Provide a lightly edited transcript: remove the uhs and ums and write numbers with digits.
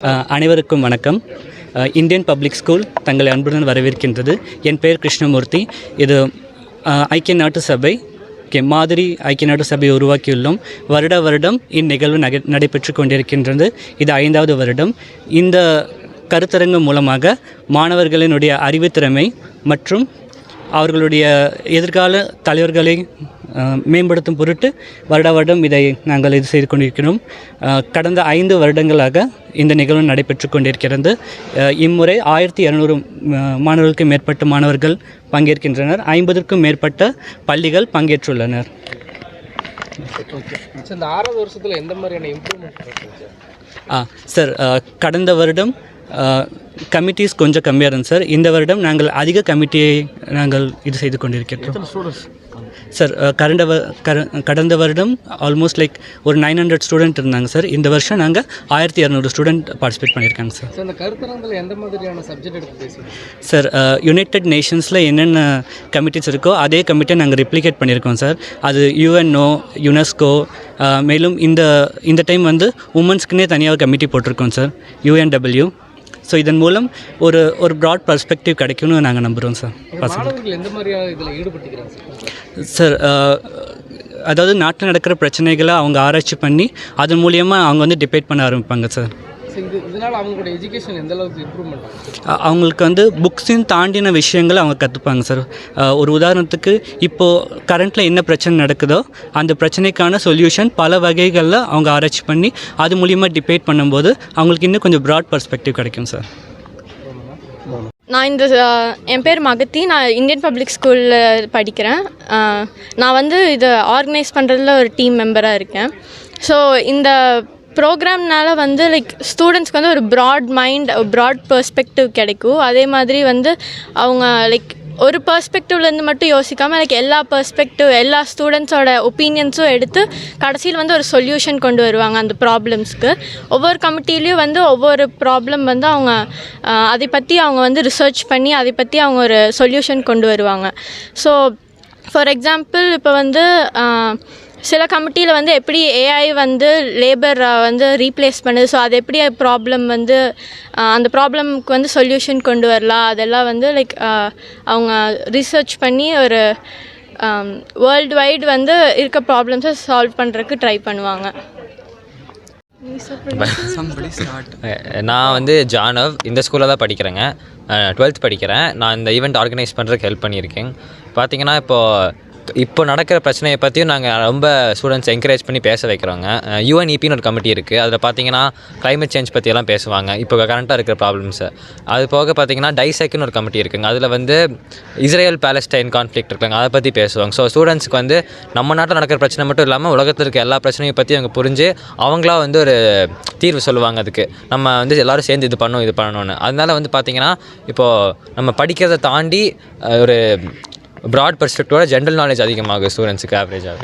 அனைவருக்கும் வணக்கம். Indian public school தங்களை அன்புடன் வரவேற்கின்றது. என் பெயர் கிருஷ்ணமூர்த்தி. இது ஐக்கிய நாட்டு சபை மாதிரி ஐக்கிய நாட்டு சபையை உருவாக்கியுள்ளோம். வருடம் இந்நிகழ்வு நடைபெற்று கொண்டிருக்கின்றது. இது 5வது வருடம். இந்த கருத்தரங்கு மூலமாக மாணவர்களினுடைய அறிவுத்திறமை மற்றும் அவர்களுடைய எதிர்கால தலைவர்களை மேம்படுத்தும் பொருட்டு வருடம் இதை நாங்கள் இது செய்து கொண்டிருக்கிறோம். கடந்த 5 வருடங்களாக இந்த நிகழ்வு நடைபெற்று கொண்டிருக்கிறது. இம்முறை 1200 மாணவர்களுக்கு மேற்பட்ட மாணவர்கள் பங்கேற்கின்றனர். 50க்கும் மேற்பட்ட பள்ளிகள் பங்கேற்றுள்ளனர். இந்த 6வது வருஷத்தில் எந்த மாதிரியான இம்ப்ரூவ்மெண்ட் சார், கடந்த வருடம் கமிட்டிஸ் கொஞ்சம் கம்மியாக இருந்துச்சு சார். இந்த வருடம் நாங்கள் அதிக கமிட்டியை நாங்கள் இது செய்து கொண்டிருக்கிறோம் சார். கடந்த வருடம் ஆல்மோஸ்ட் லைக் ஒரு 900 ஸ்டூடெண்ட் இருந்தாங்க சார். இந்த வருஷம் நாங்கள் 1200 ஸ்டூடெண்ட் பார்ட்டிசிபேட் பண்ணியிருக்காங்க சார். இந்த கருத்தரங்கில் எந்த மாதிரியான சப்ஜெக்ட் எடுத்து பேசுகிறோம் சார்? யுனைடெட் நேஷன்ஸில் என்னென்ன கமிட்டிஸ் இருக்கோ அதே கமிட்டியை நாங்கள் ரெப்ளிகேட் பண்ணியிருக்கோம் சார். அது யுஎன்ஓ, யுனெஸ்கோ, மேலும் இந்த டைம் வந்து உமன்ஸ்க்குன்னே தனியாக கமிட்டி போட்டிருக்கோம் சார், UNW. ஸோ இதன் மூலம் ஒரு ப்ராட் பர்ஸ்பெக்டிவ் கிடைக்கும்னு நாங்கள் நம்புகிறோம் சார். மாணவர்கள் எந்த மாதிரியாக இதில் ஈடுபட்டுக்கிறாங்க சார்? அதாவது நாட்டில் நடக்கிற பிரச்சனைகளை அவங்க ஆராய்ச்சி பண்ணி அதன் மூலியமாக அவங்க வந்து டிபேட் பண்ண ஆரம்பிப்பாங்க சார். இதனால் அவங்களோட எஜுகேஷன் எந்த அளவுக்கு இம்ப்ரூவ்மெண்ட் ஆகும்? அவங்களுக்கு வந்து புக்ஸின் தாண்டின விஷயங்களை அவங்க கற்றுப்பாங்க சார். ஒரு உதாரணத்துக்கு இப்போது கரண்ட்டில் என்ன பிரச்சனை நடக்குதோ அந்த பிரச்சனைக்கான சொல்யூஷன் பல வகைகளில் அவங்க ஆராய்ச்சி பண்ணி அது மூலிமா டிபேட் பண்ணும்போது அவங்களுக்கு இன்னும் கொஞ்சம் ப்ராட் பர்ஸ்பெக்டிவ் கிடைக்கும் சார். நான் என் பேர் மகத்தி. நான் இந்தியன் பப்ளிக் ஸ்கூலில் படிக்கிறேன். நான் வந்து இதை ஆர்கனைஸ் பண்ணுறதுல ஒரு டீம் மெம்பராக இருக்கேன். ஸோ இந்த ப்ரோக்ராம்னால வந்து லைக் ஸ்டூடெண்ட்ஸ்க்கு வந்து ஒரு ப்ராட் மைண்ட், ப்ராட் பெர்ஸ்பெக்டிவ் கிடைக்கும். அதே மாதிரி வந்து அவங்க லைக் ஒரு பெர்ஸ்பெக்டிவ்லேருந்து மட்டும் யோசிக்காமல் லைக் எல்லா ஸ்டூடெண்ட்ஸோட ஒப்பீனியன்ஸும் எடுத்து கடைசியில் வந்து ஒரு சொல்யூஷன் கொண்டு வருவாங்க அந்த ப்ராப்ளம்ஸ்க்கு. ஒவ்வொரு கமிட்டிலையும் வந்து ஒவ்வொரு ப்ராப்ளம் வந்து அவங்க அதை பற்றி அவங்க வந்து ரிசர்ச் பண்ணி அதை பற்றி அவங்க ஒரு சொல்யூஷன் கொண்டு வருவாங்க. ஸோ ஃபார் எக்ஸாம்பிள் இப்போ வந்து சில கமிட்டியில் வந்து எப்படி AI வந்து லேபர் வந்து ரீப்ளேஸ் பண்ணுது, ஸோ அது எப்படி ப்ராப்ளம் வந்து அந்த ப்ராப்ளம்க்கு வந்து சொல்யூஷன் கொண்டு வரலாம், அதெல்லாம் வந்து லைக் அவங்க ரிசர்ச் பண்ணி ஒரு வேர்ல்டு வைட் வந்து இருக்க ப்ராப்ளம்ஸை சால்வ் பண்ணுறதுக்கு ட்ரை பண்ணுவாங்க. நான் வந்து ஜானவ் இந்த ஸ்கூலில் தான் படிக்கிறேங்க. 12th படிக்கிறேன். நான் இந்த ஈவெண்ட் ஆர்கனைஸ் பண்ணுறதுக்கு ஹெல்ப் பண்ணியிருக்கேன். பார்த்திங்கன்னா இப்போ நடக்கிற பிரச்சனையை பற்றியும் நாங்கள் ரொம்ப ஸ்டூடெண்ட்ஸ் என்கரேஜ் பண்ணி பேச வைக்கிறோங்க. UNEPன்னு ஒரு கமிட்டி இருக்குது. அதில் பார்த்திங்கன்னா கிளைமேட் சேஞ்ச் பற்றியெல்லாம் பேசுவாங்க, இப்போ கரண்ட்டாக இருக்கிற ப்ராப்ளம்ஸை. அது போக பார்த்திங்கன்னா டைசெக்னு ஒரு கமிட்டி இருக்குங்க. அதில் வந்து இஸ்ரேல் பாலஸ்டைன் கான்ஃப்ளிக்ட் இருக்காங்க, அதை பற்றி பேசுவாங்க. ஸோ ஸ்டூடெண்ட்ஸ்க்கு வந்து நம்ம நாட்டில் நடக்கிற பிரச்சனை மட்டும் இல்லாமல் உலகத்தில் இருக்க எல்லா பிரச்சனையும் பற்றி அவங்க புரிஞ்சு அவங்களா வந்து ஒரு தீர்வு சொல்லுவாங்க. அதுக்கு நம்ம வந்து எல்லோரும் சேர்ந்து இது பண்ணணும்னு. அதனால வந்து பார்த்திங்கன்னா இப்போது நம்ம படிக்கிறதை தாண்டி ஒரு ப்ராட் பெர்ஸ்பெக்டிவோட ஜென்ரல் நாலேஜ் அதிகமாகும் ஸ்டூடெண்ட்ஸுக்கு ஆவரேஜாக.